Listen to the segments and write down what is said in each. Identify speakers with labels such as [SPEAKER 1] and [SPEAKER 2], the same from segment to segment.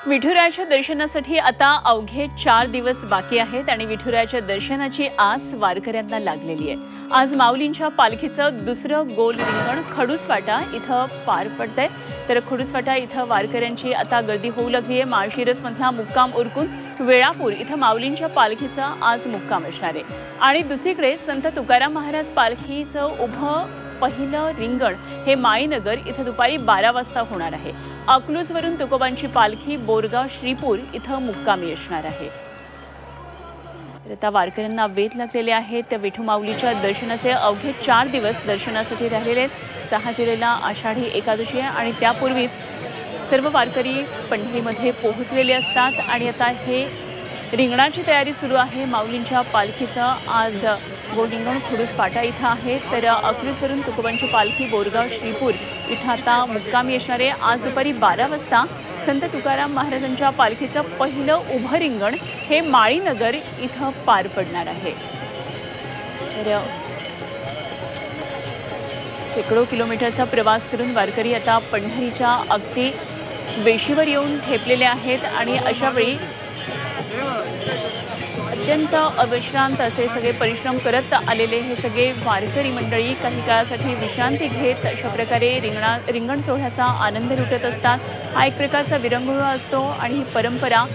[SPEAKER 1] विठुरायाच्या दर्शनासाठी आता अवघे 4 दिवस बाकी आहेत आणि विठुरायाच्या दर्शनाची आस वारकऱ्यांना लागलेली आहे। आज माऊलींच्या पालखीचं दुसरं गोल रिंगण खडूसवाटा इथं पार पडतंय। तर खडूसवाटा इथं वारकऱ्यांची आता गर्दी होऊ लागली आहे। माळशिरसमधला मुक्काम उरकून वेळापूर इथं माऊलींच्या पालखीचा आज मुक्काम असणार आहे आणि दुसरीकडे संत तुकाराम महाराज पालखीचं उभं पहिलं रिंगण हे माईनगर इथं दुपारी 12 वाजता होणार आहे। अकलूजवरून तुकोबांची पालखी बोरगाव श्रीपूर इथं मुक्कामी असणार आहे। तर आता वारकऱ्यांना वेध लागलेले आहेत। त्या विठू माऊलीच्या दर्शनाचे अवघे 4 दिवस दर्शनासाठी राहिलेले आहेत। 6 जुलैला आषाढी एकादशी आहे आणि त्यापूर्वीच सर्व वारकरी पंढरीमध्ये पोहोचलेले असतात आणि आता हे रिंगणाची तयारी सुरू आहे। माऊलींच्या पालखीचं आज गोल रिंगण खडूसवाटा इथं आहे। तर अकलूजवरून तुकोबांची पालखी बोरगाव श्रीपूर इथं आता मुक्कामी असणार आहे। आज दुपारी 12 वाजता संत तुकाराम महाराजांच्या पालखीचं पहिलं उभं रिंगण हे माळीनगर इथं पार पडणार आहे। तर शेकडो किलोमीटरचा प्रवास करून वारकरी आता पंढरीच्या अगदी वेशीवर येऊन ठेपलेले आहेत आणि अशावेळी अत्यंत अविश्रांत असे सगळे परिश्रम करत आलेले हे सगळे वारकरी मंडळी काही काळासाठी विश्रांती घेत अशा प्रकारे रिंगण सोहळ्याचा आनंद लुटत असतात। हा एक प्रकारचा विरंगुळा असतो आणि ही परंपरा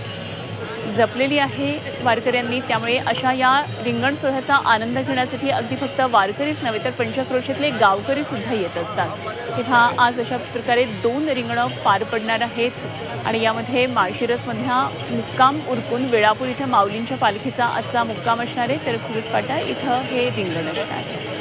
[SPEAKER 1] जपलेली आहे वारकऱ्यांनी। त्यामुळे अशा या रिंगण सोहळ्याचा आनंद घेण्यासाठी अगदी फक्त वारकरीच नव्हे तर पंचक्रोशीतले गावकरी सुद्धा येत असतात। तेव्हा आज अशा प्रकारे 2 रिंगणं पार पडणार आहेत आणि यामध्ये माळशिरसमधला मुक्काम उरकून वेळापूर इथं माऊलींच्या पालखीचा आजचा मुक्काम असणार आहे। तर खडूसवाटा इथं हे रिंगण असणार आहे।